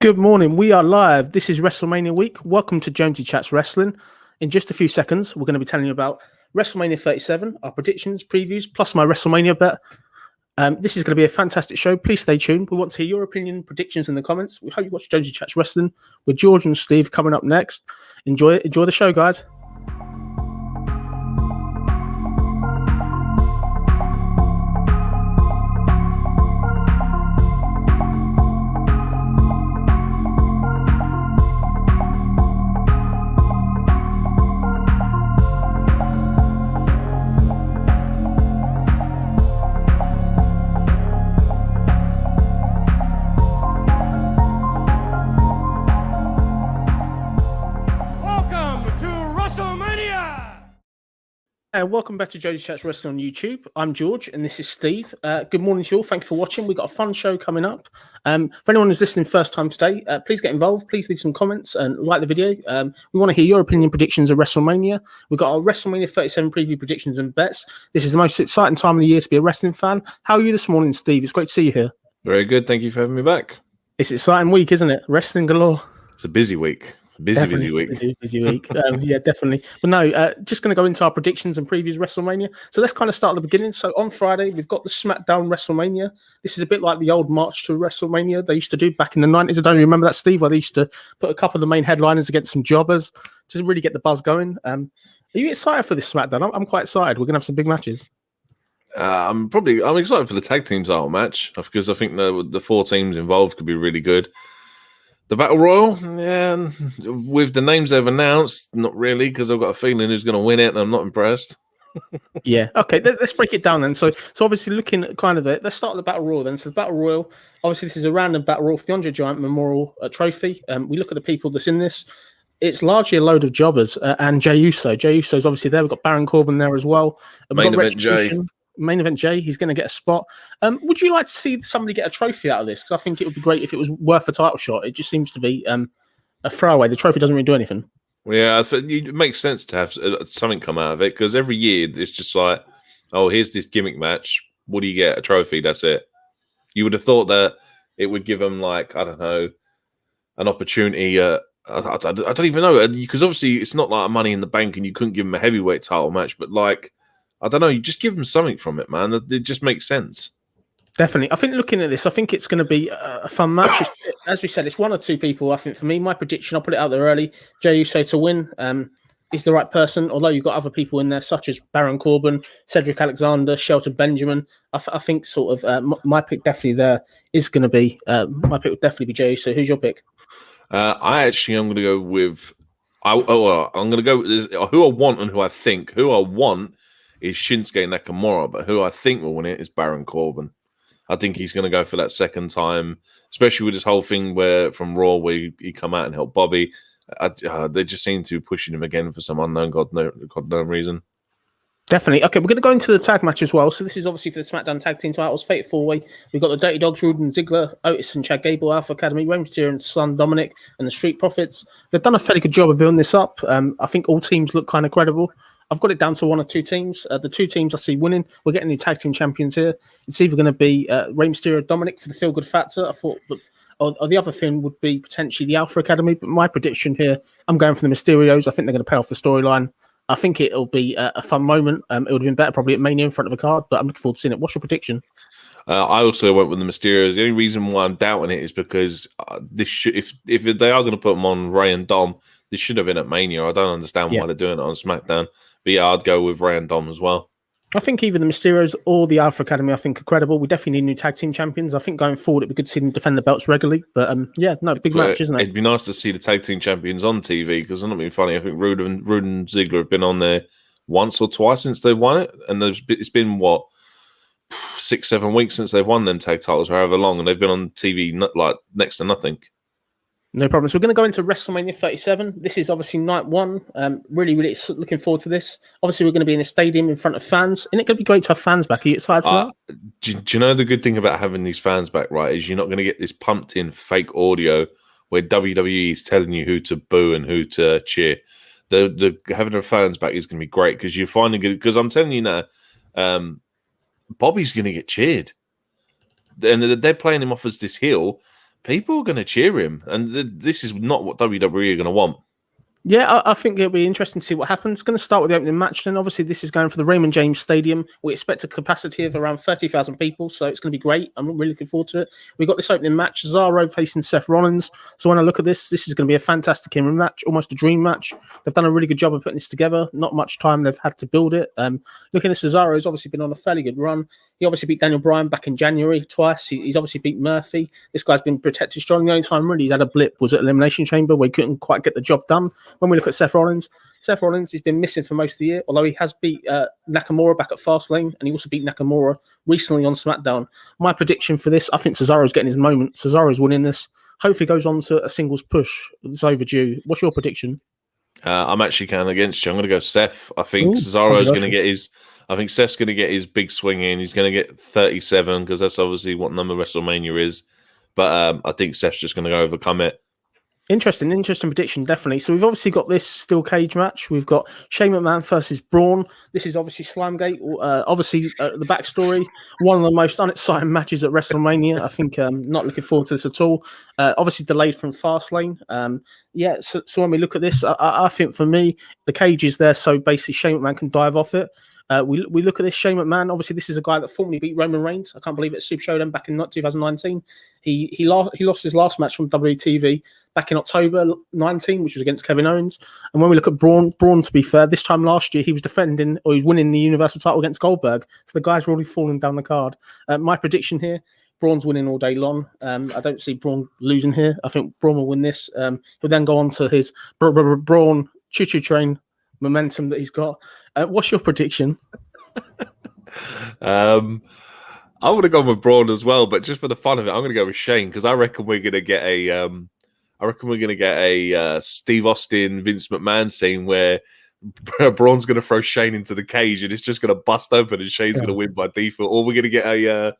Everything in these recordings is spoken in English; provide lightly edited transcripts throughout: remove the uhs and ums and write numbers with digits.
Good morning. We are live. This is Wrestlemania week. Welcome to Jonesy Chats Wrestling. In just a few seconds, we're going to be telling you about Wrestlemania 37, our predictions, previews, plus my Wrestlemania bet. This is going to be a fantastic show. Please stay tuned. We want to hear your opinion, predictions in the comments. We hope you watch Jonesy Chats Wrestling with George and Steve coming up next. Enjoy the show, guys. And welcome back to Jonesy Chats Wrestling on YouTube. I'm George, and this is Steve. Good morning to you all. Thank you for watching. We've got a fun show coming up. For anyone who's listening first time today, please get involved. Please leave some comments and like the video. We want to hear your opinion, predictions of WrestleMania. We've got our WrestleMania 37 preview predictions and bets. This is the most exciting time of the year to be a wrestling fan. How are you this morning, Steve? It's great to see you here. Very good. Thank you for having me back. It's an exciting week, isn't it? Wrestling galore. It's a busy week. Busy week. Busy week. Yeah, definitely. But no, just going to go into our predictions and previews WrestleMania. So let's kind of start at the beginning. So on Friday, we've got the SmackDown WrestleMania. This is a bit like the old March to WrestleMania they used to do back in the 90s. I don't remember that, Steve, where they used to put a couple of the main headliners against some jobbers to really get the buzz going. Are you excited for this SmackDown? I'm quite excited. We're going to have some big matches. I'm excited for the tag team title match because I think the four teams involved could be really good. The Battle Royal, yeah, with the names they've announced, not really, because I've got a feeling who's going to win it, and I'm not impressed. Yeah, okay, let's break it down then. So obviously looking at kind of let's start with the Battle Royal then. So the Battle Royal, obviously this is a random Battle Royal for the Andre Giant Memorial Trophy. We look at the people that's in this. It's largely a load of jobbers and Jey Uso. Jey Uso's obviously there. We've got Baron Corbin there as well. Main event Jey. Main event Jey, he's going to get a spot. Would you like to see somebody get a trophy out of this? Because I think it would be great if it was worth a title shot. It just seems to be a throwaway. The trophy doesn't really do anything. Yeah, it makes sense to have something come out of it because every year it's just like, oh, here's this gimmick match. What do you get? A trophy. That's it. You would have thought that it would give them, like, I don't know, an opportunity. I don't even know, because obviously it's not like Money in the Bank and you couldn't give them a heavyweight title match, but like, I don't know. You just give them something from it, man. It just makes sense. Definitely. I think looking at this, I think it's going to be a fun match. As we said, it's one or two people. I think for me, my prediction, I'll put it out there early, Jey Uso to win. Is the right person, although you've got other people in there, such as Baron Corbin, Cedric Alexander, Shelton Benjamin. I think sort of my pick definitely there is going to be, my pick would definitely be Jey Uso. Who's your pick? I'm going to go with, I'm going to go with who I want and who I think. Who I want is Shinsuke Nakamura, but who I think will win it is Baron Corbin. I think he's going to go for that second time, especially with this whole thing where from Raw where he come out and help Bobby. They just seem to be pushing him again for some unknown God known reason. Definitely. Okay, we're going to go into the tag match as well. So this is obviously for the SmackDown Tag Team titles, Fatal 4-Way. We've got the Dirty Dogs, Rude and Ziggler, Otis and Chad Gable, Alpha Academy, Rey Mysterio and Son Dominic, and the Street Profits. They've done a fairly good job of building this up. I think all teams look kind of credible. I've got it down to one or two teams. The two teams I see winning, we're getting new tag team champions here. It's either going to be Rey Mysterio, Dominic for the feel good factor. I thought, or the other thing would be potentially the Alpha Academy. But my prediction here, I'm going for the Mysterios. I think they're going to pay off the storyline. I think it'll be a fun moment. It would have been better probably at Mania in front of a card, but I'm looking forward to seeing it. What's your prediction? I also went with the Mysterios. The only reason why I'm doubting it is because this should, if they are going to put them on Rey and Dom, this should have been at Mania. I don't understand why they're doing it on SmackDown. But yeah, I'd go with Rey and Dom as well. I think either the Mysterios or the Alpha Academy, I think, are credible. We definitely need new tag team champions. I think going forward, it'd be good to see them defend the belts regularly. But big match, isn't it? It'd be nice to see the tag team champions on TV because I'm not being funny. I think Rude and Ziggler have been on there once or twice since they've won it. And it's been, 6-7 weeks since they've won them tag titles, however long. And they've been on TV like next to nothing. No problem. So we're going to go into WrestleMania 37. This is obviously night one. Really looking forward to this. Obviously, we're going to be in a stadium in front of fans. And it could be great to have fans back. Are you excited for that? Do you know the good thing about having these fans back, right, is you're not going to get this pumped-in fake audio where WWE is telling you who to boo and who to cheer. The having the fans back is going to be great because you're finding good. Because I'm telling you now, Bobby's going to get cheered. And they're playing him off as this heel. people are going to cheer him, and this is not what WWE are going to want. Yeah, I think it'll be interesting to see what happens. It's going to start with the opening match. Then, obviously, this is going for the Raymond James Stadium. We expect a capacity of around 30,000 people, so it's going to be great. I'm really looking forward to it. We've got this opening match, Cesaro facing Seth Rollins. So when I look at this is going to be a fantastic in-ring match, almost a dream match. They've done a really good job of putting this together. Not much time they've had to build it. Looking at Cesaro, he's obviously been on a fairly good run. He obviously beat Daniel Bryan back in January twice. He's obviously beat Murphy. This guy's been protected strong. The only time really he's had a blip was at Elimination Chamber where he couldn't quite get the job done. When we look at Seth Rollins, he's been missing for most of the year, although he has beat Nakamura back at Fastlane, and he also beat Nakamura recently on SmackDown. My prediction for this, I think Cesaro's getting his moment. Cesaro's winning this. Hopefully goes on to a singles push. It's overdue. What's your prediction? I'm actually kind of against you. I'm going to go Seth. I think Cesaro's going to get his... I think Seth's going to get his big swing in. He's going to get 37 because that's obviously what number WrestleMania is. But I think Seth's just going to go overcome it. Interesting prediction, definitely. So we've obviously got this steel cage match. We've got Shane McMahon versus Braun. This is obviously Slamgate. The backstory, one of the most unexciting matches at WrestleMania. I think not looking forward to this at all. Obviously delayed from Fastlane. So when we look at this, I think for me, the cage is there so basically Shane McMahon can dive off it. We look at this Shane McMahon. Obviously, this is a guy that formerly beat Roman Reigns. I can't believe it. Super Showdown back in 2019. He lost his last match from WTV back in October 19, which was against Kevin Owens. And when we look at Braun, to be fair, this time last year he was winning the Universal title against Goldberg. So the guy's already fallen down the card. My prediction here: Braun's winning all day long. I don't see Braun losing here. I think Braun will win this. He'll then go on to his Braun choo-choo train momentum that he's got. What's your prediction? I would have gone with Braun as well, but just for the fun of it, I'm going to go with Shane because I reckon we're going to get a Steve Austin, Vince McMahon scene where Braun's going to throw Shane into the cage and it's just going to bust open and Shane's going to win by default, or we're going to get a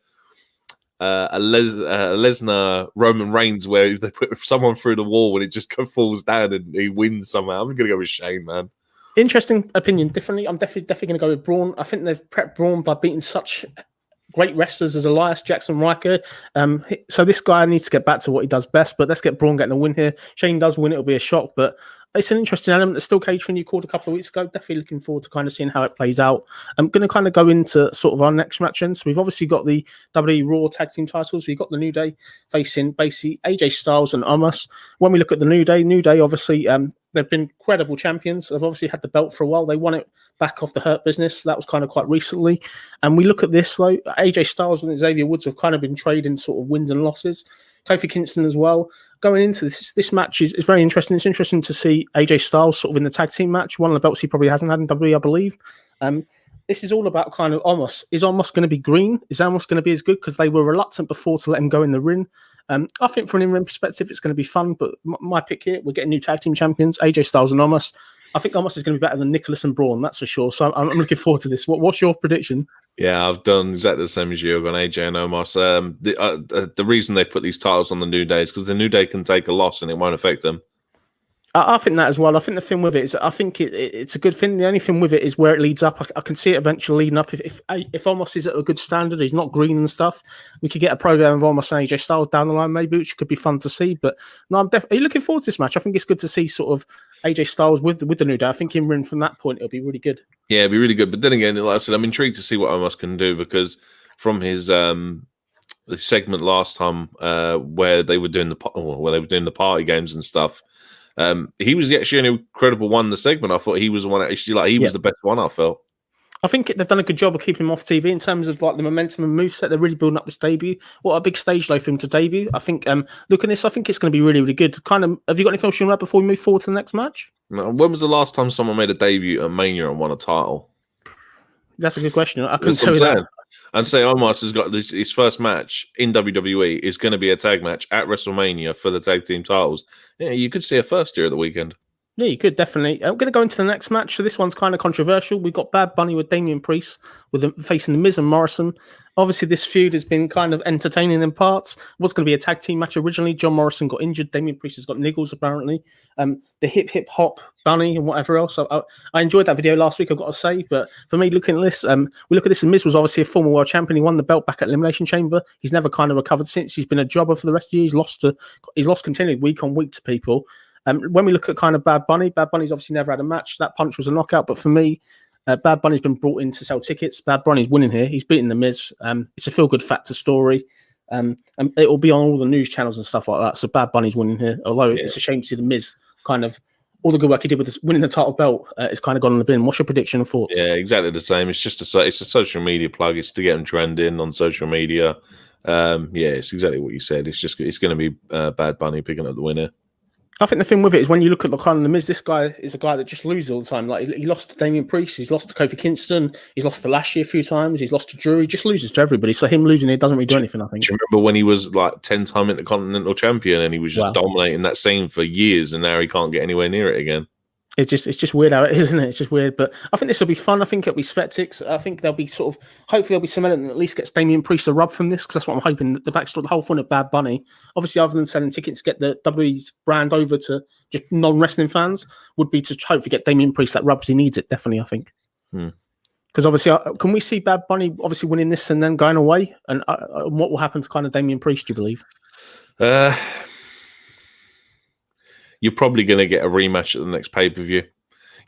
Lesnar Roman Reigns where they put someone through the wall and it just falls down and he wins somehow. I'm going to go with Shane, man. Interesting opinion. Definitely, I'm definitely going to go with Braun. I think they've prepped Braun by beating such great wrestlers as Elias, Jackson, Riker. So this guy needs to get back to what he does best. But let's get Braun getting a win here. Shane does win; it'll be a shock. But it's an interesting element. The steel cage thing you called a couple of weeks ago. Definitely looking forward to kind of seeing how it plays out. I'm going to kind of go into sort of our next match. So we've obviously got the WWE Raw Tag Team titles. We've got the New Day facing basically AJ Styles and Omos. When we look at the New Day obviously they've been credible champions. They've obviously had the belt for a while. They won it back off the Hurt Business. That was kind of quite recently. And we look at this though. AJ Styles and Xavier Woods have kind of been trading sort of wins and losses. Kofi Kingston as well. Going into this match is very interesting. It's interesting to see AJ Styles sort of in the tag team match. One of the belts he probably hasn't had in WWE, I believe. This is all about kind of Omos. Is Omos going to be green? Is Omos going to be as good? Because they were reluctant before to let him go in the ring. I think from an in-ring perspective, it's going to be fun. But my pick here, we're getting new tag team champions, AJ Styles and Omos. I think Omos is going to be better than Nicholas and Braun, that's for sure. So I'm looking forward to this. What's your prediction? Yeah, I've done exactly the same as you. I've gone AJ and Omos. The reason they put these titles on the New Day is because the New Day can take a loss and it won't affect them. I think that as well. I think the thing with it is, I think it's a good thing. The only thing with it is where it leads up. I can see it eventually leading up. If Omos is at a good standard, he's not green and stuff, we could get a program of Omos and AJ Styles down the line, maybe, which could be fun to see. But no, I'm definitely looking forward to this match. I think it's good to see sort of AJ Styles with the New Day. I think in ring from that point, it'll be really good. Yeah, it'll be really good. But then again, like I said, I'm intrigued to see what Omos can do because from his segment last time where they were doing the party games and stuff. He was actually an incredible one in the segment. I thought he was the one actually, he was the best one, I felt. I think they've done a good job of keeping him off TV in terms of like the momentum and moveset. They're really building up this debut. What a big stage though for him to debut. I think look at this, I think it's going to be really, really good. Kind of, have you got anything else you want to add before we move forward to the next match? No, when was the last time someone made a debut at Mania and won a title? That's a good question. I couldn't tell you that. And say Omos has got his first match in WWE is going to be a tag match at WrestleMania for the tag team titles. Yeah, you could see a first here at the weekend. Yeah, you could definitely. I'm going to go into the next match. So this one's kind of controversial. We've got Bad Bunny with Damian Priest facing the Miz and Morrison. Obviously, this feud has been kind of entertaining in parts. It was going to be a tag team match originally. John Morrison got injured. Damian Priest has got niggles apparently. The hip hip hop Bunny and whatever else. I enjoyed that video last week, I've got to say. But for me, looking at this, we look at this, and Miz was obviously a former world champion. He won the belt back at Elimination Chamber. He's never kind of recovered since. He's been a jobber for the rest of the year. He's lost continually week on week to people. When we look at kind of Bad Bunny's obviously never had a match. That punch was a knockout, but for me, Bad Bunny's been brought in to sell tickets. Bad Bunny's winning here. He's beating The Miz. It's a feel-good factor story. And it will be on all the news channels and stuff like that. So Bad Bunny's winning here. Although it's a shame to see The Miz kind of, all the good work he did with this, winning the title belt is kind of gone in the bin. What's your prediction and thoughts? Yeah, exactly the same. It's just it's a social media plug. It's to get them trending on social media. It's exactly what you said. It's going to be Bad Bunny picking up the winner. I think the thing with it is when you look at the kind of The Miz, this guy is a guy that just loses all the time. Like he lost to Damian Priest, he's lost to Kofi Kingston, he's lost to Lashley a few times, he's lost to Drew. He just loses to everybody. So him losing it doesn't really do anything, I think. Do you remember when he was like 10-time Intercontinental Champion and he was just dominating that scene for years, and now he can't get anywhere near it again? It's just weird how it is, isn't it? It's just weird. But I think this will be fun. I think it'll be spectacs. I think there'll be hopefully there'll be some element that at least gets Damian Priest a rub from this, because that's what I'm hoping. The backstory, the whole fun of Bad Bunny, obviously, other than selling tickets, get the WWE's brand over to just non-wrestling fans, would be to hopefully get Damian Priest that rub, because he needs it, definitely, I think. Because obviously, can we see Bad Bunny obviously winning this and then going away? And what will happen to kind of Damian Priest, do you believe? You're probably going to get a rematch at the next pay-per-view.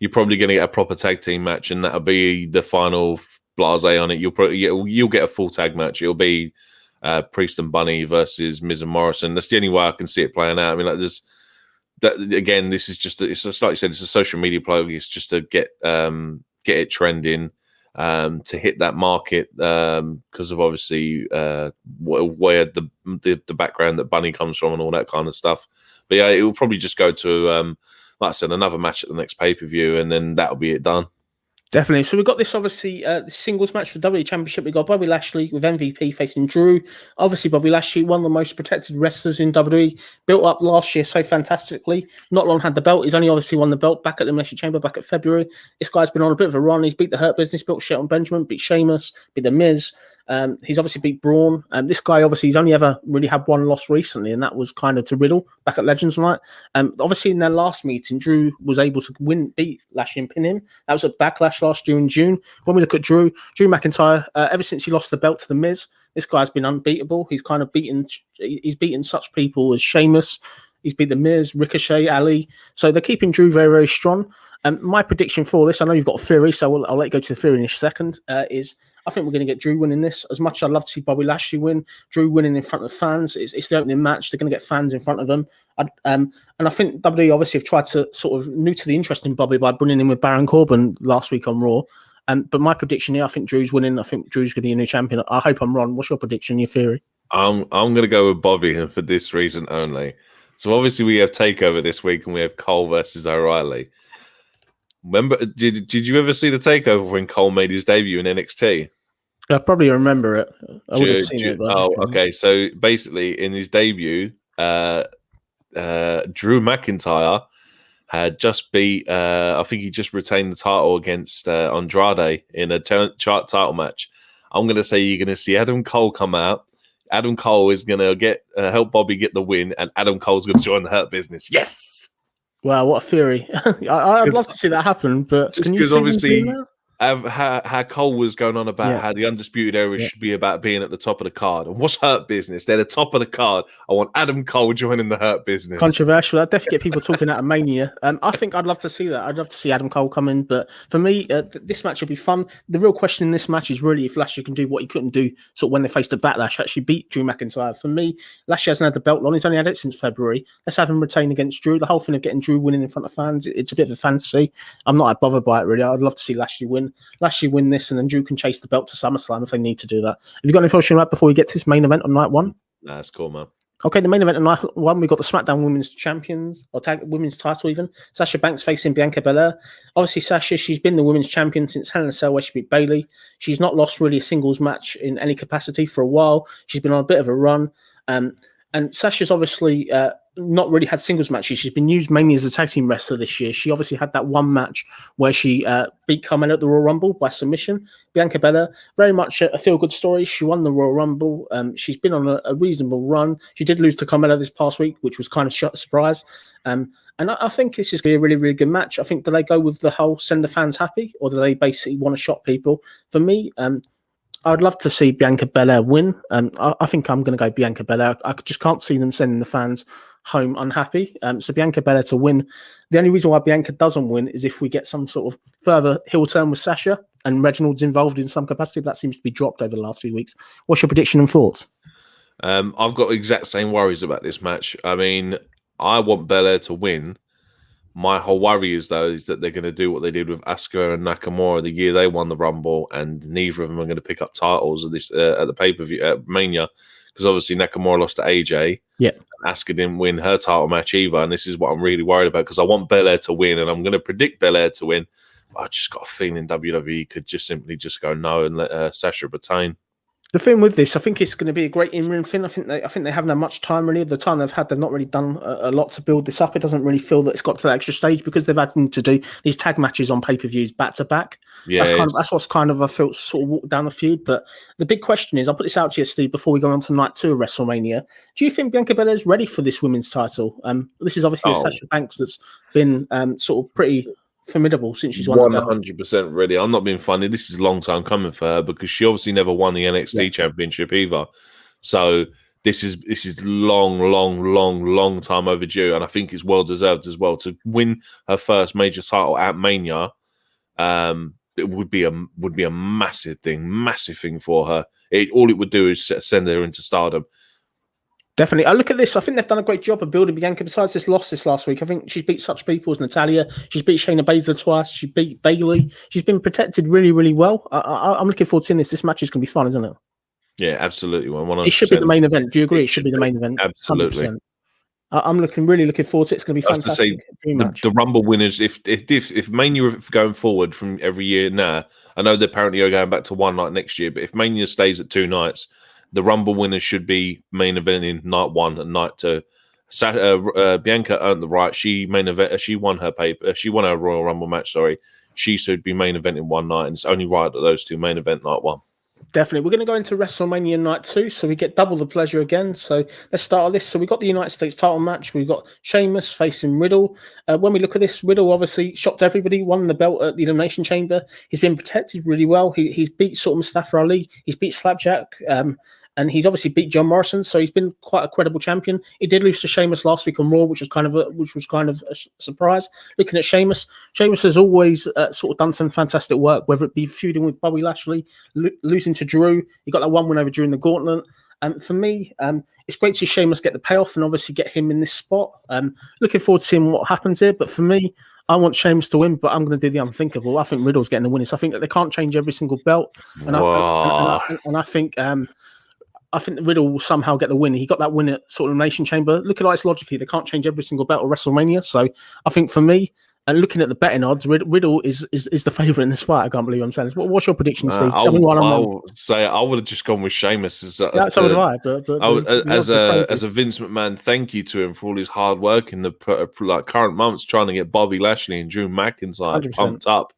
You're probably going to get a proper tag team match, and that'll be the final blase on it. You'll get a full tag match. It'll be Priest and Bunny versus Miz and Morrison. That's the only way I can see it playing out. I mean, like again, this is just like you said, it's a social media plug. It's just to get it trending, to hit that market, because of obviously where the background that Bunny comes from and all that kind of stuff. But yeah, it will probably just go to like I said, another match at the next pay-per-view, and then that'll be it done. Definitely. So we've got this, obviously, singles match for the WWE Championship. We've got Bobby Lashley with MVP facing Drew. Obviously, Bobby Lashley, one of the most protected wrestlers in WWE, built up last year so fantastically. Not long had the belt. He's only obviously won the belt back at the Elimination Chamber back at February. This guy's been on a bit of a run. He's beat the Hurt Business, built Shelton Benjamin, beat Sheamus, beat The Miz. He's obviously beat Braun. This guy, obviously, he's only ever really had one loss recently, and that was kind of to Riddle back at Legends Night. Obviously, in their last meeting, Drew was able to beat Lashley and pin him. That was at Backlash last year in June. When we look at Drew McIntyre, ever since he lost the belt to The Miz, this guy's been unbeatable. He's kind of beaten such people as Sheamus. He's beat The Miz, Ricochet, Ali. So they're keeping Drew very, very strong. My prediction for this, I know you've got a theory, so I'll let you go to the theory in a second, is I think we're going to get Drew winning this. As much as I'd love to see Bobby Lashley win, Drew winning in front of fans. It's the opening match. They're going to get fans in front of them. And I think WWE obviously have tried to sort of neuter the interest in Bobby by bringing him with Baron Corbin last week on Raw. But my prediction here, I think Drew's winning. I think Drew's going to be a new champion. I hope I'm wrong. What's your prediction, your theory? I'm going to go with Bobby, and for this reason only. So obviously we have TakeOver this week, and we have Cole versus O'Reilly. Remember, did you ever see the TakeOver when Cole made his debut in NXT? I probably remember it. I would have seen it. Okay. So basically, in his debut, Drew McIntyre had just beat. I think he just retained the title against Andrade in a title match. I'm going to say you're going to see Adam Cole come out. Adam Cole is going to get help Bobby get the win, and Adam Cole's going to join the Hurt Business. Yes. Wow, what a theory! I'd love to see that happen, but just because obviously. How Cole was going on about how the Undisputed Era should be about being at the top of the card. And what's Hurt Business? They're the top of the card. I want Adam Cole joining the Hurt Business. Controversial. I'd definitely get people talking out of Mania. I think I'd love to see that. I'd love to see Adam Cole come in. But for me, this match will be fun. The real question in this match is really if Lashley can do what he couldn't do sort of when they faced the Backlash, actually beat Drew McIntyre. For me, Lashley hasn't had the belt on. He's only had it since February. Let's have him retain against Drew. The whole thing of getting Drew winning in front of fans, it's a bit of a fantasy. I'm not bothered by it, really. I'd love to see Lashley win this, and then Drew can chase the belt to SummerSlam if they need to do that. Have you got any thoughts right before we get to this main event on night one? Nah, that's cool, man. Okay, the main event on night one, we got the SmackDown Women's Champions, or Women's title even. Sasha Banks facing Bianca Belair. Obviously, Sasha, she's been the Women's Champion since Hell in a Cell where she beat Bayley. She's not lost really a singles match in any capacity for a while. She's been on a bit of a run. And Sasha's obviously not really had singles matches. She's been used mainly as a tag team wrestler this year. She obviously had that one match where she beat Carmella at the Royal Rumble by submission. Bianca Belair, very much a feel-good story. She won the Royal Rumble. She's been on a reasonable run. She did lose to Carmella this past week, which was kind of a surprise. And I think this is going to be a really, really good match. I think, do they go with the whole send the fans happy, or do they basically want to shock people? For me, I'd love to see Bianca Belair win. I think I'm going to go Bianca Belair. I just can't see them sending the fans home unhappy. So Bianca Belair to win. The only reason why Bianca doesn't win is if we get some sort of further heel turn with Sasha and Reginald's involved in some capacity. That seems to be dropped over the last few weeks. What's your prediction and thoughts? I've got exact same worries about this match. I mean, I want Belair to win. My whole worry is, though, is that they're going to do what they did with Asuka and Nakamura the year they won the Rumble, and neither of them are going to pick up titles at this at the pay-per-view at Mania, because obviously Nakamura lost to AJ. Yeah. Asuka didn't win her title match either, and this is what I'm really worried about, because I want Belair to win, and I'm going to predict Belair to win. But I've just got a feeling WWE could just simply just go no and let Sasha retain. The thing with this, I think it's going to be a great in-ring thing. I think they haven't had much time really. The time they've had, they've not really done a lot to build this up. It doesn't really feel that it's got to that extra stage because they've had to do these tag matches on pay-per-views back to back. Yeah, that's what's kind of I felt sort of walked down the feud. But the big question is, I'll put this out to you, Steve, before we go on to night 2 of WrestleMania. Do you think Bianca Belair is ready for this women's title? This is obviously a Sasha Banks that's been sort of pretty formidable since she's won 100% ready. I'm not being funny. This is a long time coming for her because she obviously never won the NXT championship either. So this is long time overdue, and I think it's well deserved as well to win her first major title at Mania. It would be a massive thing for her. All it would do is send her into stardom. Definitely. I look at this. I think they've done a great job of building Bianca. Besides this loss this last week, I think she's beat such people as Natalya. She's beat Shayna Baszler twice. She beat Bayley. She's been protected really, really well. I'm looking forward to seeing this. This match is going to be fun, isn't it? Yeah, absolutely. 100%. It should be the main event. Do you agree? It should be the main event. Absolutely. 100%. I'm really looking forward to it. It's going to be fantastic. The Rumble winners, if Mania going forward from every year now, I know they apparently are going back to one night next year, but if Mania stays at 2 nights, the Rumble winners should be main eventing night 1 and night 2. Bianca earned the right. She won her Royal Rumble match. Sorry, she should be main eventing one night, and it's only right that those two main event night 1. Definitely. We're going to go into WrestleMania night 2, so we get double the pleasure again. So let's start on this. So we got the United States title match. We've got Sheamus facing Riddle. When we look at this, Riddle obviously shocked everybody, won the belt at the Elimination Chamber. He's been protected really well. He's beat sort of Mustafa Ali. He's beat Slapjack. And he's obviously beat John Morrison, so he's been quite a credible champion. He did lose to Sheamus last week on Raw, which was kind of a surprise. Looking at Sheamus has always sort of done some fantastic work, whether it be feuding with Bobby Lashley, losing to Drew. He got that one win over Drew in the Gauntlet. For me, it's great to see Sheamus get the payoff and obviously get him in this spot. Looking forward to seeing what happens here. But for me, I want Sheamus to win, but I'm going to do the unthinkable. I think Riddle's getting the win. So I think that they can't change every single belt, and I think. I think Riddle will somehow get the win. He got that win at sort of Elimination Chamber. Look at it logically. They can't change every single belt of WrestleMania. So I think for me, and looking at the betting odds, Riddle is the favourite in this fight. I can't believe I'm saying this. What's your prediction, Steve? Tell me what I would say I would have just gone with Sheamus as so would I. As a Vince McMahon thank you to him for all his hard work in the current months trying to get Bobby Lashley and Drew McIntyre 100%. Pumped up.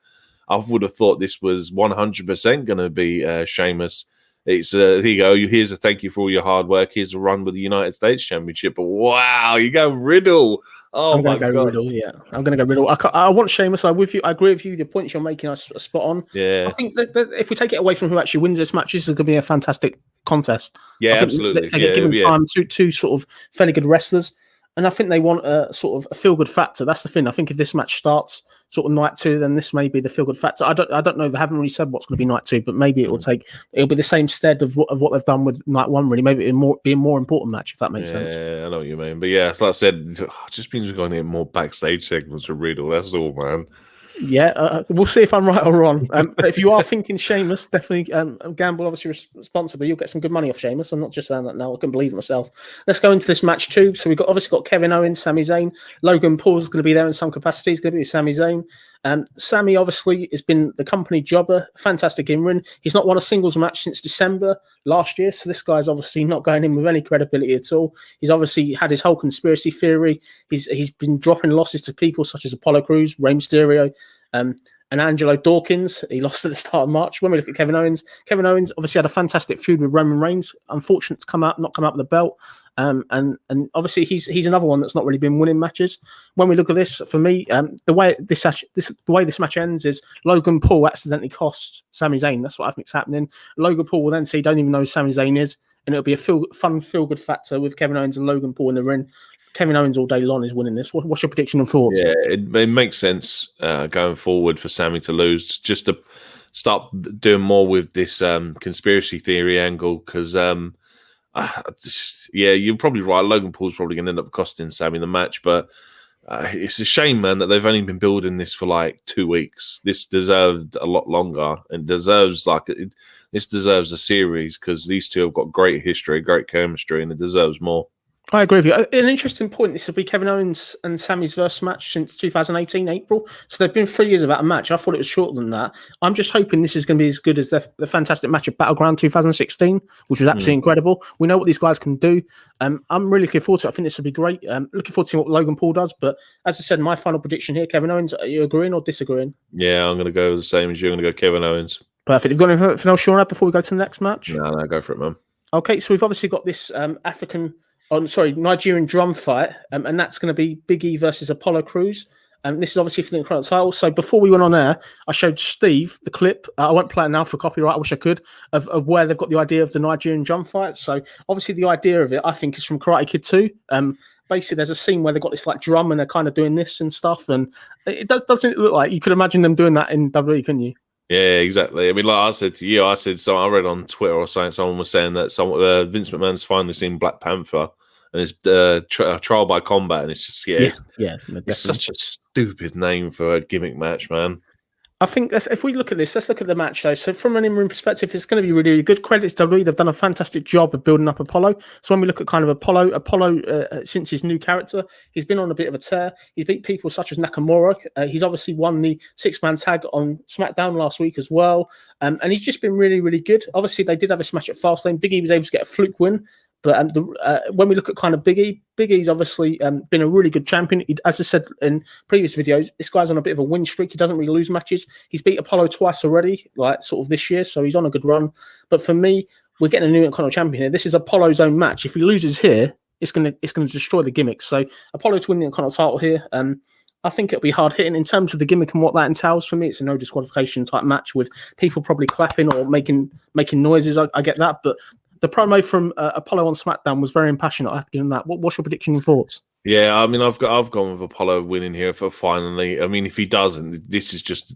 I would have thought this was 100% going to be Sheamus. It's here you go. Here's a thank you for all your hard work. Here's a run with the United States Championship. But wow, you go Riddle. Oh I'm going to go Riddle. Yeah, I'm going to go Riddle. I want Sheamus. I agree with you. The points you're making are spot on. Yeah, I think that if we take it away from who actually wins this match, this is going to be a fantastic contest. Yeah, absolutely. Give them time two sort of fairly good wrestlers. And I think they want a sort of a feel-good factor. That's the thing. I think if this match starts sort of night 2, then this may be the feel-good factor. I don't know. They haven't really said what's going to be night 2, but maybe it'll be the same stead of what they've done with night 1. Really, maybe it'll be a more important match if that makes sense. Yeah, I know what you mean. But yeah, like I said, it just means we're going to get more backstage segments for Riddle. That's all, man. Yeah, we'll see if I'm right or wrong. But if you are thinking Sheamus, definitely gamble obviously responsibly. You'll get some good money off Sheamus. I'm not just saying that now. I can believe it myself. Let's go into this match too. So we've obviously got Kevin Owens, Sami Zayn. Logan Paul is going to be there in some capacity. He's going to be Sami Zayn. Sammy obviously has been the company jobber, fantastic in ring. He's not won a singles match since December last year, so this guy's obviously not going in with any credibility at all. He's obviously had his whole conspiracy theory. He's been dropping losses to people such as Apollo Crews, Rey Mysterio, and Angelo Dawkins. He lost at the start of March. When we look at Kevin Owens obviously had a fantastic feud with Roman Reigns. Unfortunate to not come out with the belt. And obviously he's another one that's not really been winning matches. When we look at this, for me, the way this match ends is Logan Paul accidentally costs Sami Zayn. That's what I think's happening. Logan Paul will then say he don't even know who Sami Zayn is, and it'll be a fun feel good factor with Kevin Owens and Logan Paul in the ring. Kevin Owens all day long is winning this. What's your prediction and thoughts? Yeah, it makes sense going forward for Sammy to lose, just to start doing more with this conspiracy theory angle, because you're probably right. Logan Paul's probably going to end up costing Sammy the match, but it's a shame, man, that they've only been building this for like 2 weeks. This deserved a lot longer, and deserves this deserves a series, because these two have got great history, great chemistry, and it deserves more. I agree with you. An interesting point. This will be Kevin Owens and Sammy's first match since 2018 April. So they've been 3 years without a match. I thought it was shorter than that. I'm just hoping this is going to be as good as the fantastic match at Battleground 2016, which was absolutely incredible. We know what these guys can do. I'm really looking forward to it. I think this will be great. Looking forward to seeing what Logan Paul does. But as I said, my final prediction here, Kevin Owens, are you agreeing or disagreeing? Yeah, I'm going to go the same as you. I'm going to go Kevin Owens. Perfect. You've got anything else, Sean, before we go to the next match? No, go for it, man. Okay, so we've obviously got this Nigerian drum fight, and that's going to be Big E versus Apollo Crews. This is obviously for the Intercontinental title. So before we went on air, I showed Steve the clip. I won't play it now for copyright. I wish I could, of where they've got the idea of the Nigerian drum fight. So obviously the idea of it, I think, is from Karate Kid 2. Basically, there's a scene where they've got this like drum and they're kind of doing this and stuff. And it doesn't look like you could imagine them doing that in WWE, couldn't you? Yeah, exactly. I mean, like I said to you, I read on Twitter or something, someone was saying that Vince McMahon's finally seen Black Panther, and it's Trial by Combat, and it's just it's such a stupid name for a gimmick match, man. I think if we look at this, let's look at the match though. So from an in-ring perspective, it's going to be really, really good. Credits to WWE, they've done a fantastic job of building up Apollo. So when we look at kind of Apollo since his new character, he's been on a bit of a tear. He's beat people such as Nakamura. He's obviously won the 6-man tag on SmackDown last week as well. And he's just been really, really good. Obviously, they did have a smash at Fastlane. Big E was able to get a fluke win. But when we look at kind of Big E's obviously been a really good champion. As I said in previous videos, this guy's on a bit of a win streak. He doesn't really lose matches. He's beat Apollo twice already, like sort of this year, so he's on a good run. But for me, we're getting a new Intercontinental champion here. This is Apollo's own match. If he loses here, it's gonna destroy the gimmick. So Apollo to win the Intercontinental title here. I think it'll be hard hitting in terms of the gimmick and what that entails. For me, it's a no disqualification type match with people probably clapping or making noises. I get that, but the promo from Apollo on SmackDown was very impassionate. I have to give him that. What's your prediction and thoughts? Yeah, I mean, I've gone with Apollo winning here for finally. I mean, if he doesn't, this is just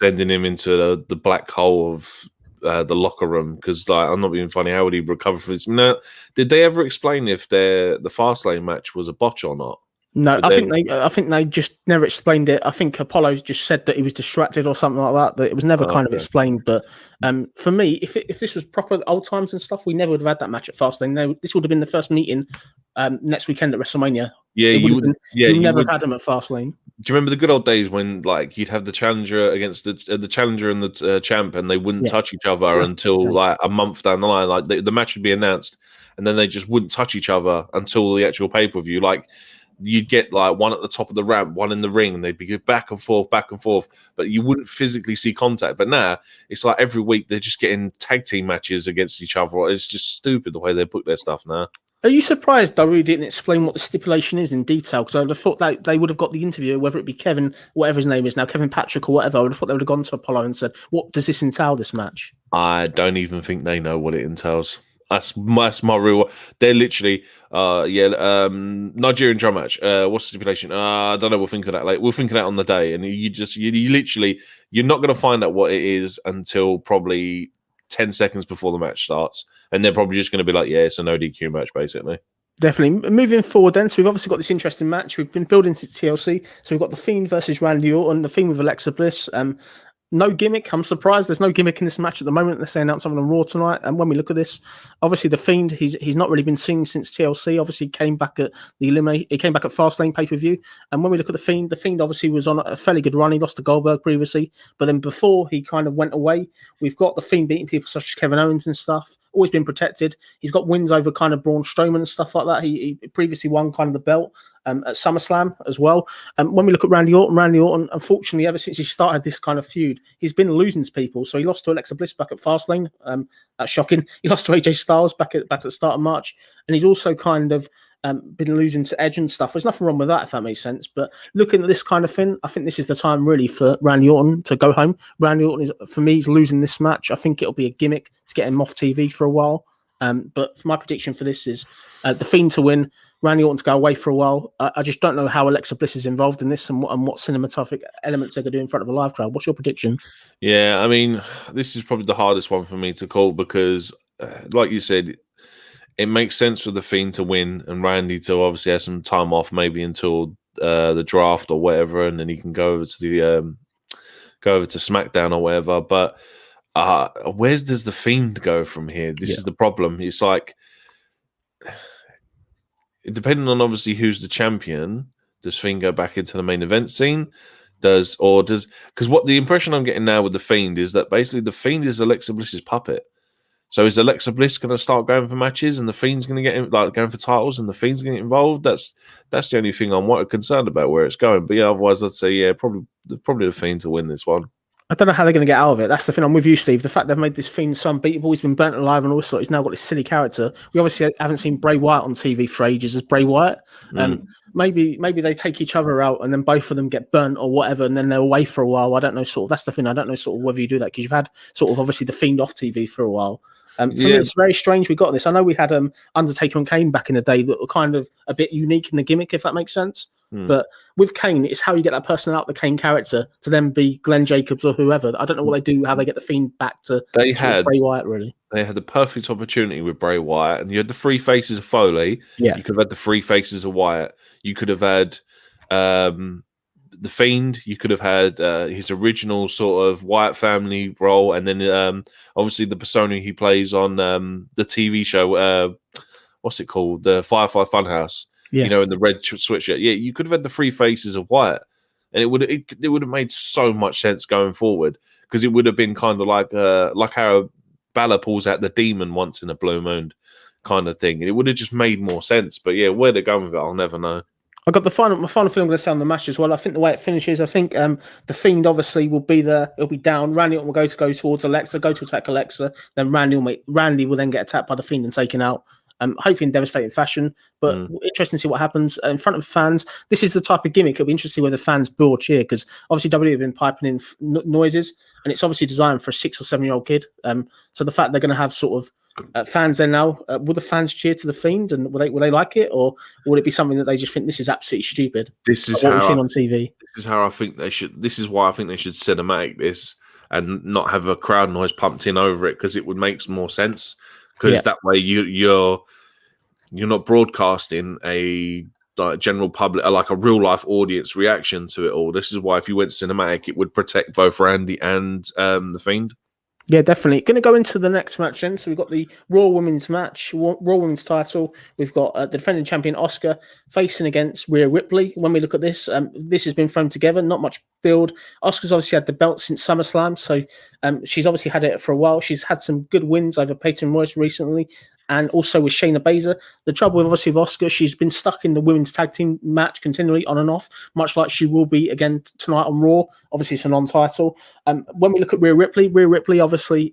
sending him into the black hole of the locker room. Because I'm not being funny. How would he recover from this? Now, did they ever explain if the Fastlane match was a botch or not? No, I think they just never explained it. I think Apollo just said that he was distracted or something like that. That it was never kind of explained. But for me, if this was proper old times and stuff, we never would have had that match at Fastlane. No, this would have been the first meeting next weekend at WrestleMania. Yeah, you would. You never have had them at Fastlane. Do you remember the good old days when you'd have the challenger against the challenger and the champ, and they wouldn't touch each other until like a month down the line? Like the match would be announced, and then they just wouldn't touch each other until the actual pay-per-view. Like, you'd get like one at the top of the ramp, one in the ring, and they'd be back and forth, but you wouldn't physically see contact. But now it's like every week they're just getting tag team matches against each other. It's just stupid the way they book their stuff now. Are you surprised WWE didn't explain what the stipulation is in detail? Because I would have thought that they would have got the interviewer, whether it be Kevin, whatever his name is now, Kevin Patrick or whatever. I would have thought they would have gone to Apollo and said, "What does this entail? This match?" I don't even think they know what it entails. That's my real. They're literally, Nigerian drum match. What's the stipulation? I don't know. We'll think of that. We'll think of that on the day. And you literally, you're not going to find out what it is until probably 10 seconds before the match starts, and they're probably just going to be like, "Yeah, it's an ODQ match, basically." Definitely. Moving forward then, so we've obviously got this interesting match. We've been building to TLC. So we've got The Fiend versus Randy Orton, The Fiend with Alexa Bliss. No gimmick. I'm surprised there's no gimmick in this match at the moment. Let's say announce something on Raw tonight. And when we look at this, obviously the Fiend, he's not really been seen since TLC. Obviously came back at he came back at Fastlane pay-per-view. And when we look at the Fiend obviously was on a fairly good run. He lost to Goldberg previously, but then before he kind of went away, we've got the Fiend beating people such as Kevin Owens and stuff. Always been protected. He's got wins over kind of Braun Strowman and stuff like that. He previously won kind of the belt at SummerSlam as well. When we look at Randy Orton, unfortunately, ever since he started this kind of feud, he's been losing to people. So he lost to Alexa Bliss back at Fastlane. That's shocking. He lost to AJ Styles back at the start of March. And he's also kind of been losing to Edge and stuff. There's nothing wrong with that, if that makes sense. But looking at this kind of thing, I think this is the time really for Randy Orton to go home. Randy Orton, for me, is losing this match. I think it'll be a gimmick to get him off TV for a while. But my prediction for this is the Fiend to win, Randy Orton to go away for a while. I just don't know how Alexa Bliss is involved in this and what cinematographic elements they're going to do in front of a live crowd. What's your prediction? Yeah, I mean, this is probably the hardest one for me to call because, like you said, it makes sense for the Fiend to win and Randy to obviously have some time off, maybe until the draft or whatever, and then he can go over to SmackDown or whatever. But where does the Fiend go from here? This is the problem. It's like, depending on obviously who's the champion, does Fiend go back into the main event scene? Because what the impression I'm getting now with the Fiend is that basically the Fiend is Alexa Bliss's puppet. So is Alexa Bliss going to start going for matches and the Fiend's going to get going for titles and the Fiend's going to get involved? That's the only thing I'm concerned about where it's going. But yeah, otherwise I'd say probably the Fiend to win this one. I don't know how they're going to get out of it. That's the thing. I'm with you, Steve. The fact they've made this Fiend so unbeatable, he's been burnt alive and all sorts. He's now got this silly character. We obviously haven't seen Bray Wyatt on TV for ages as Bray Wyatt. Maybe they take each other out and then both of them get burnt or whatever, and then they're away for a while. I don't know. That's the thing. I don't know whether you do that because you've had obviously the Fiend off TV for a while. For me, it's very strange we got this. I know we had Undertaker and Kane back in the day that were kind of a bit unique in the gimmick, if that makes sense. But with Kane, it's how you get that person out the Kane character to then be Glenn Jacobs or whoever. I don't know what they do, how they get the Fiend back to Bray Wyatt, really. They had the perfect opportunity with Bray Wyatt, and you had the three faces of Foley. Yeah. You could have had the three faces of Wyatt. You could have had the Fiend. You could have had his original sort of Wyatt family role, and then obviously the persona he plays on the TV show. What's it called? The Firefly Funhouse. Yeah. In the red sweatshirt. Yeah, you could have had the three faces of Wyatt, and it would have made so much sense going forward because it would have been kind of like how Balor pulls out the demon once in a blue moon kind of thing, and it would have just made more sense. But yeah, where they're going with it, I'll never know. I got my final feeling I'm going to say on the match as well. I think the way it finishes, I think the Fiend obviously will be there. It'll be down. Randy will go towards Alexa, go to attack Alexa. Then Randy will then get attacked by the Fiend and taken out. Hopefully in devastating fashion, but interesting to see what happens in front of fans. This is the type of gimmick. It'll be interesting whether fans boo or cheer because obviously WWE have been piping in noises, and it's obviously designed for a 6 or 7 year old kid. So the fact they're going to have sort of fans there now, will the fans cheer to the Fiend and will they like it, or would it be something that they just think this is absolutely stupid? This is what we've seen on TV. This is how I think they should. This is why I think they should cinematic this and not have a crowd noise pumped in over it because it would make more sense. Because that way you're not broadcasting a general public, like a real life audience reaction to it all. This is why if you went cinematic, it would protect both Randy and the Fiend. Yeah, definitely. Going to go into the next match then. So we've got the Raw Women's match, Raw Women's title. We've got the defending champion Asuka facing against Rhea Ripley. When we look at this, this has been thrown together. Not much build. Asuka's obviously had the belt since SummerSlam, so she's obviously had it for a while. She's had some good wins over Peyton Royce recently, and also with Shayna Baszler. The trouble with obviously with Asuka, she's been stuck in the women's tag team match continually on and off, much like she will be again tonight on Raw. Obviously, it's a non-title. When we look at Rhea Ripley obviously,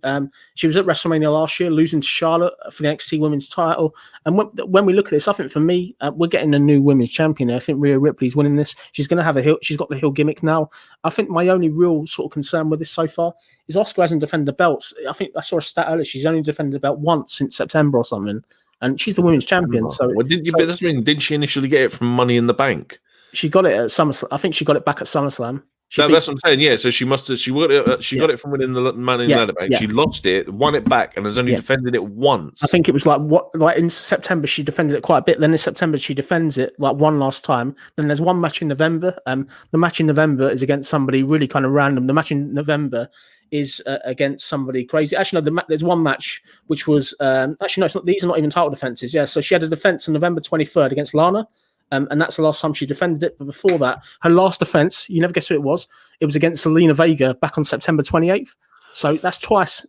she was at WrestleMania last year, losing to Charlotte for the NXT Women's title. And when we look at this, I think for me, we're getting a new women's champion. I think Rhea Ripley's winning this. She's going to have a heel. She's got the heel gimmick now. I think my only real sort of concern with this so far is Asuka hasn't defended the belts. I think I saw a stat earlier. She's only defended the belt once since September or something, and she's the women's champion. So, didn't she initially get it from Money in the Bank? She got it at SummerSlam. I think she got it back at SummerSlam. That's what I'm saying. Yeah, so she got it from within the Money in the Ladder Bank. She lost it, won it back, and has only defended it once. I think it was like in September she defended it quite a bit. Then in September she defends it like one last time. Then there's one match in November. The match in November is against somebody really kind of random. The match in November is against somebody crazy. Actually, no, there's one match which was actually no, it's not. These are not even title defenses. Yeah, so she had a defense on November 23rd against Lana. And that's the last time she defended it. But before that, her last defense, you never guess who it was. It was against Selena Vega back on September 28th. So that's twice.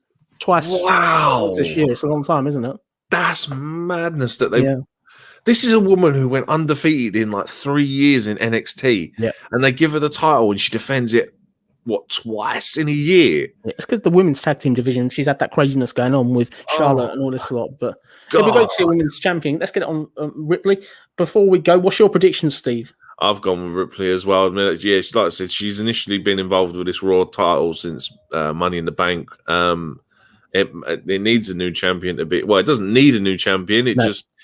Wow. This year. It's a long time, isn't it? That's madness that they. Yeah. This is a woman who went undefeated in like 3 years in NXT. Yeah. And they give her the title and she defends it, twice in a year? Yeah, it's because the women's tag team division, she's had that craziness going on with Charlotte and all this lot. But it'd be great to see a women's champion. Let's get it on Ripley. Before we go, what's your predictions, Steve? I've gone with Ripley as well. I mean, yeah, like I said, she's initially been involved with this Raw title since Money in the Bank. It needs a new champion to be. Well, it doesn't need a new champion.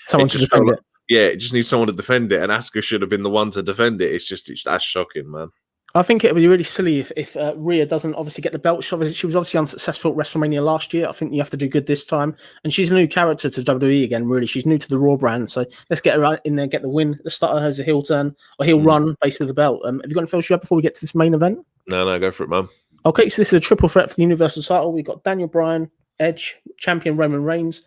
Someone to defend it. Yeah, it just needs someone to defend it, and Asuka should have been the one to defend it. That's shocking, man. I think it would be really silly if Rhea doesn't obviously get the belt. She was obviously unsuccessful at WrestleMania last year. I think you have to do good this time. And she's a new character to WWE again, really. She's new to the Raw brand. So let's get her in there, get the win. Let's start her as a heel turn or heel run, basically, the belt. Have you got anything else before we get to this main event? No, go for it, man. Okay, so this is a triple threat for the Universal title. We've got Daniel Bryan, Edge, champion Roman Reigns.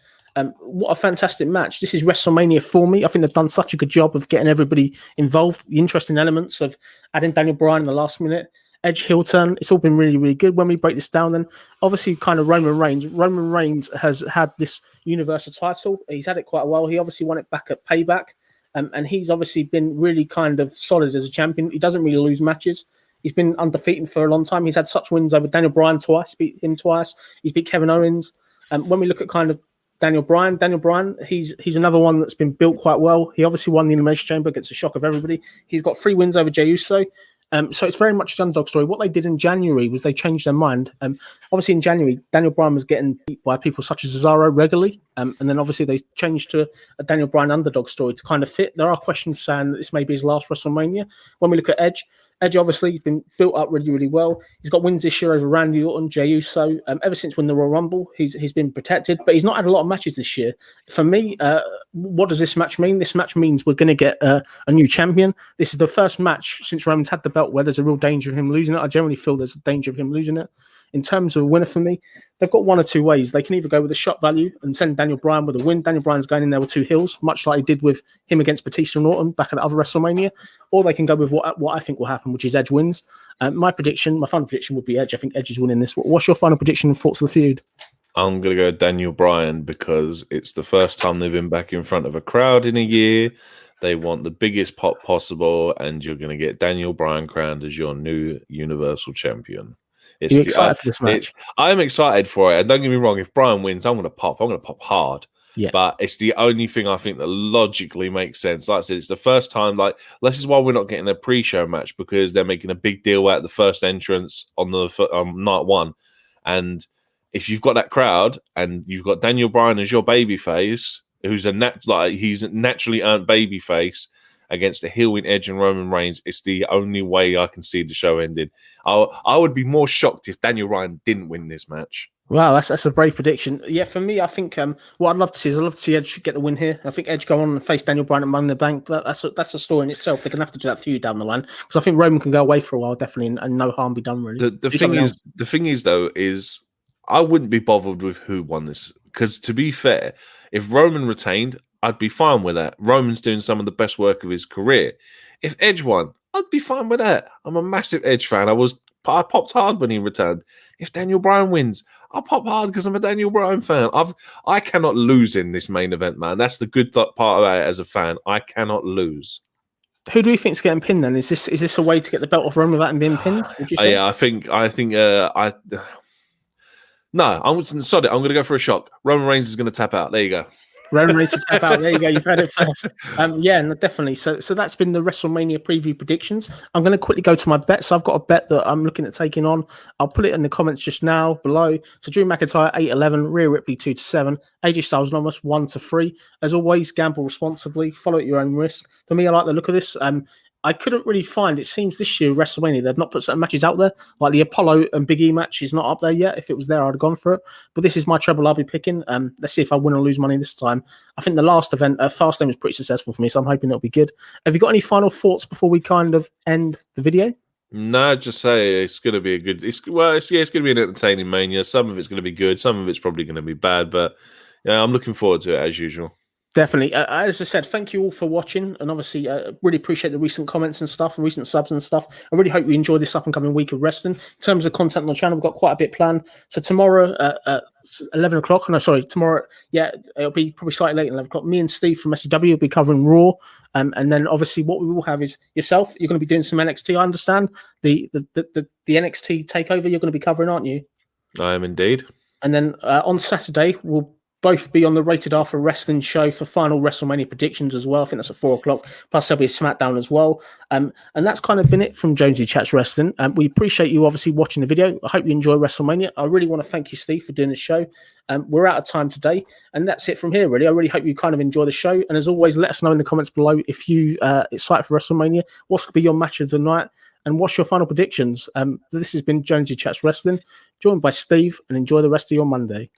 What a fantastic match. This is WrestleMania for me. I think they've done such a good job of getting everybody involved. The interesting elements of adding Daniel Bryan in the last minute. Edge heel turn. It's all been really, really good. When we break this down, then obviously kind of Roman Reigns has had this Universal title. He's had it quite a while. He obviously won it back at Payback. And he's obviously been really kind of solid as a champion. He doesn't really lose matches. He's been undefeated for a long time. He's had such wins over Daniel Bryan twice, beat him twice. He's beat Kevin Owens. When we look at kind of Daniel Bryan, he's another one that's been built quite well. He obviously won the Elimination Chamber against the shock of everybody. He's got 3 wins over Jey Uso. So it's very much the underdog story. What they did in January was they changed their mind. Obviously in January, Daniel Bryan was getting beat by people such as Cesaro regularly. And then obviously they changed to a Daniel Bryan underdog story to kind of fit. There are questions saying that this may be his last WrestleMania. When we look at Edge obviously has been built up really, really well. He's got wins this year over Randy Orton, Jey Uso. Ever since winning the Royal Rumble, he's been protected, but he's not had a lot of matches this year. For me, what does this match mean? This match means we're going to get a new champion. This is the first match since Roman's had the belt where there's a real danger of him losing it. I generally feel there's a danger of him losing it. In terms of a winner for me, they've got one or two ways. They can either go with a shot value and send Daniel Bryan with a win. Daniel Bryan's going in there with 2 heels, much like he did with him against Batista and Orton back at the other WrestleMania. Or they can go with what I think will happen, which is Edge wins. My final prediction would be Edge. I think Edge is winning this. What's your final prediction and thoughts of the feud? I'm going to go Daniel Bryan because it's the first time they've been back in front of a crowd in a year. They want the biggest pop possible, and you're going to get Daniel Bryan crowned as your new Universal Champion. You're excited for this match? I'm excited for it. And don't get me wrong, if Bryan wins, I'm going to pop. I'm going to pop hard. Yeah. But it's the only thing I think that logically makes sense. Like I said, it's the first time. Like, this is why we're not getting a pre-show match, because they're making a big deal out of the first entrance on night one. And if you've got that crowd and you've got Daniel Bryan as your babyface, who's he's a naturally earned babyface, against the heel in Edge and Roman Reigns, it's the only way I can see the show ending. I would be more shocked if Daniel Bryan didn't win this match. Wow, that's a brave prediction. Yeah, for me, I think what I'd love to see is Edge get the win here. I think Edge go on and face Daniel Bryan at Money in the Bank. That's a story in itself. They're going to have to do that feud down the line, because I think Roman can go away for a while, definitely, and no harm be done, really. The thing is, though, is I wouldn't be bothered with who won this, because to be fair, if Roman retained, I'd be fine with that. Roman's doing some of the best work of his career. If Edge won, I'd be fine with that. I'm a massive Edge fan. I popped hard when he returned. If Daniel Bryan wins, I'll pop hard because I'm a Daniel Bryan fan. I cannot lose in this main event, man. That's the good part about it as a fan. I cannot lose. Who do we think's getting pinned then? Is this a way to get the belt off Roman without him being pinned? Would you say? Yeah, I think. No, I'm sorry. I'm going to go for a shock. Roman Reigns is going to tap out. There you go. Roman Reigns to tap out. There you go. You've heard it first. Yeah, no, definitely. So that's been the WrestleMania preview predictions. I'm going to quickly go to my bets. So I've got a bet that I'm looking at taking on. I'll put it in the comments just now below. So Drew McIntyre 8-11, Rhea Ripley 2-7, AJ Styles Nomus 1-3. As always, gamble responsibly. Follow at your own risk. For me, I like the look of this. I couldn't really find. It seems this year WrestleMania they've not put certain matches out there, like the Apollo and Big E match is not up there yet. If it was there, I'd have gone for it. But this is my treble I'll be picking. Let's see if I win or lose money this time. I think the last event, Fastlane, was pretty successful for me, so I'm hoping it'll be good. Have you got any final thoughts before we kind of end the video? No, just say it's going to be a good. It's going to be an entertaining Mania. Some of it's going to be good. Some of it's probably going to be bad. But yeah, I'm looking forward to it as usual. Definitely. As I said, thank you all for watching, and obviously, really appreciate the recent comments and stuff, and recent subs and stuff. I really hope you enjoy this up and coming week of wrestling. In terms of content on the channel, we've got quite a bit planned. So tomorrow at 11 o'clock, no, sorry, tomorrow, yeah, it'll be probably slightly late at 11 o'clock. Me and Steve from SCW will be covering Raw, and then obviously what we will have is yourself. You're going to be doing some NXT. I understand the NXT takeover. You're going to be covering, aren't you? I am indeed. And then on Saturday we'll both be on the Rated R for Wrestling show for final WrestleMania predictions as well. I think that's at 4 o'clock. Plus, there'll be a SmackDown as well. And that's kind of been it from Jonesy Chats Wrestling. We appreciate you obviously watching the video. I hope you enjoy WrestleMania. I really want to thank you, Steve, for doing the show. We're out of time today, and that's it from here, really. I really hope you kind of enjoy the show. And as always, let us know in the comments below if you excited for WrestleMania. What's going to be your match of the night? And what's your final predictions? This has been Jonesy Chats Wrestling, joined by Steve, and enjoy the rest of your Monday.